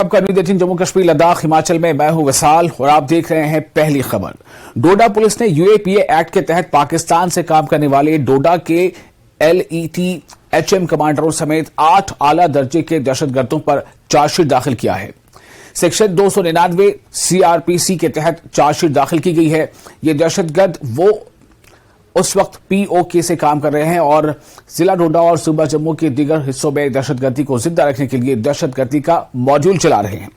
आपका न्यूज़ 18 जम्मू कश्मीर लद्दाख हिमाचल में मैं हूं विशाल और आप देख रहे हैं पहली खबर। डोडा पुलिस ने यूएपीए एक्ट के तहत पाकिस्तान से काम करने वाले डोडा के LETHM कमांडरों समेत 8 आला दर्जे के दहशतगर्दों पर चार्जशीट दाखिल किया है। सेक्शन 299 CRPC के तहत चार्जशीट दाखिल की गई है। ये दहशतगर्द वो उस वक्त POK से काम कर रहे हैं और जिला डोडा और सूबा जम्मू के दीगर हिस्सों में दहशतगर्दी को जिंदा रखने के लिए दहशतगर्दी का मॉड्यूल चला रहे हैं।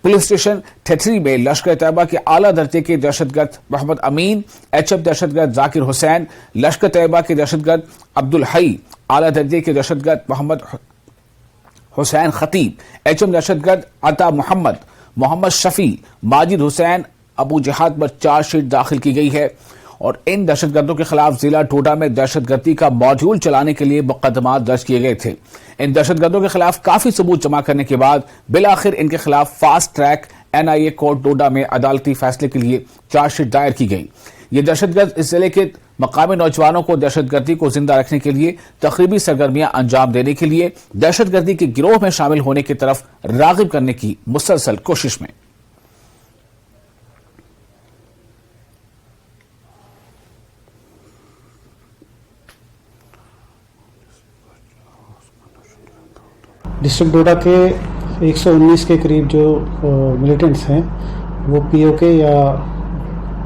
पुलिस स्टेशन ठेठरी में लश्कर तैयबा के आला दर्जे के दहशतगर्द मोहम्मद अमीन, HF दहशतगर्द जाकिर हुसैन, लश्कर तैयबा के दहशतगर्द अब्दुल हई, आला दर्जे के दहशतगर्द मोहम्मद हुसैन खतीब, HM दहशतगर्द अता मोहम्मद शफी, माजिद हुसैन, अबू जहाद पर चार्जशीट दाखिल की गई है और इन दहशतगर्दों के खिलाफ जिला डोडा में दहशतगर्दी का मॉड्यूल चलाने के लिए मुकदमा दर्ज किए गए थे। इन दहशतगर्दों के खिलाफ काफी सबूत जमा करने के बाद बिलाखिर इनके खिलाफ फास्ट ट्रैक NIA कोर्ट डोडा में अदालती फैसले के लिए चार्जशीट दायर की गई। ये दहशतगर्द इस जिले के मकामी नौजवानों को दहशतगर्दी को जिंदा रखने के लिए तकरीबी सरगर्मियां अंजाम देने के लिए दहशतगर्दी के गिरोह में शामिल होने की तरफ रागिब करने की मुसलसल कोशिश में। डिस्ट्रिक्ट डोडा के 119 के करीब जो मिलिटेंट्स हैं वो POK या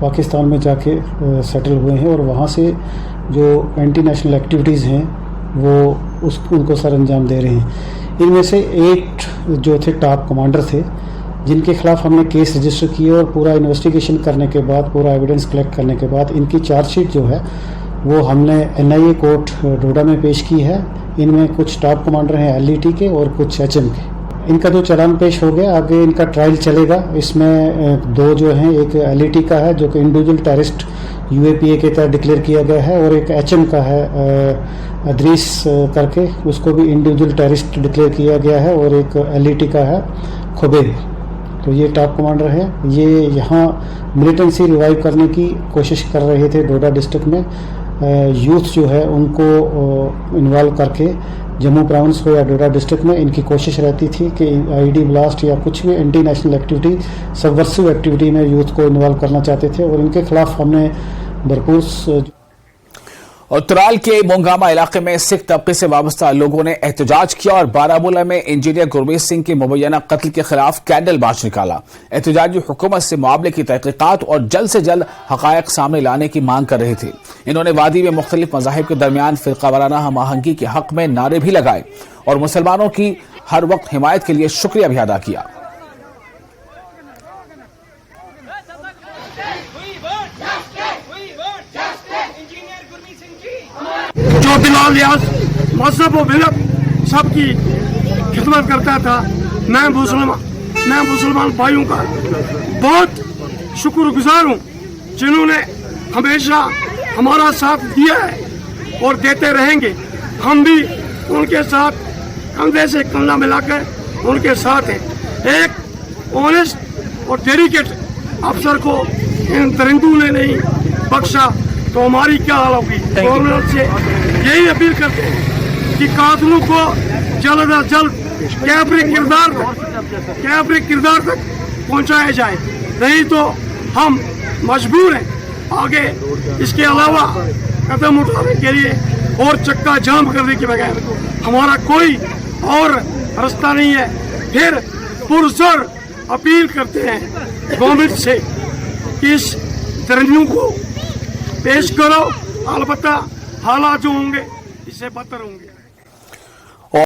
पाकिस्तान में जाके सेटल हुए हैं और वहाँ से जो एंटी नेशनल एक्टिविटीज़ हैं वो उनको सर अंजाम दे रहे हैं। इनमें से 8 जो थे टॉप कमांडर थे जिनके खिलाफ हमने केस रजिस्टर किए और पूरा इन्वेस्टिगेशन करने के बाद, पूरा एविडेंस कलेक्ट करने के बाद इनकी चार्जशीट जो है वो हमने NIA कोर्ट डोडा में पेश की है। इनमें कुछ टॉप कमांडर हैं LET के और कुछ HM के। इनका जो चालान पेश हो गया, आगे इनका ट्रायल चलेगा। इसमें 2 जो हैं, एक LET का है जो कि इंडिविजुअल टेररिस्ट UAPA के तहत डिक्लेयर किया गया है और एक HM का है अदरीस करके, उसको भी इंडिविजुअल टेररिस्ट डिक्लेयर किया गया है और एक LET का है खुबैब। तो ये टॉप कमांडर है। ये यहाँ मिलिटेंसी रिवाइव करने की कोशिश कर रहे थे डोडा डिस्ट्रिक्ट में। यूथ जो है उनको इन्वॉल्व करके जम्मू प्रोविंस हो या डोडा डिस्ट्रिक्ट में इनकी कोशिश रहती थी कि IED ब्लास्ट या कुछ भी anti national activity, subversive activity में यूथ को इन्वॉल्व करना चाहते थे और इनके खिलाफ हमने भरपूर। उत्तराल के मोंगामा इलाके में सिख तबके से वाबस्ता लोगों ने एहतजाज किया और बारामूला में इंजीनियर गुरमीत सिंह के मुबैना कत्ल के खिलाफ कैंडल मार्च निकाला। एहतजाजी हुकूमत से मामले की तहकीकात और जल्द से जल्द हकायक सामने लाने की मांग कर रहे थे। इन्होंने वादी में मुख्तलिफ मज़ाहिब के दरमियान फिरकावाराना हम आहंगी के हक में नारे भी लगाए और मुसलमानों की हर वक्त हिमायत के लिए शुक्रिया भी अदा किया। जो बिला लिहाज मजहब और मिलत सबकी खिदमत करता था, मैं मुसलमान भाइयों का बहुत शुक्रगुजार हूँ जिन्होंने हमेशा हमारा साथ दिया है और देते रहेंगे। हम भी उनके साथ कंधे से कंधा मिलाकर उनके साथ हैं। एक ऑनेस्ट और डेडिकेट अफसर को इन दरिंदों ने नहीं बख्शा तो हमारी क्या हाल होगी। गवर्नमेंट से यही अपील करते हैं कि कातिलों को जल्द अज जल्द कैबरे किरदार तक पहुंचाया जाए, नहीं तो हम मजबूर हैं आगे इसके अलावा कदम उठाने के लिए और चक्का जाम करने के बगैर हमारा कोई और रास्ता नहीं है। फिर पुरजोर अपील करते हैं गवर्नमेंट से कि इस दरिंदों को पेश करो, अलबत्ता हालात जो होंगे इससे बदतर होंगे।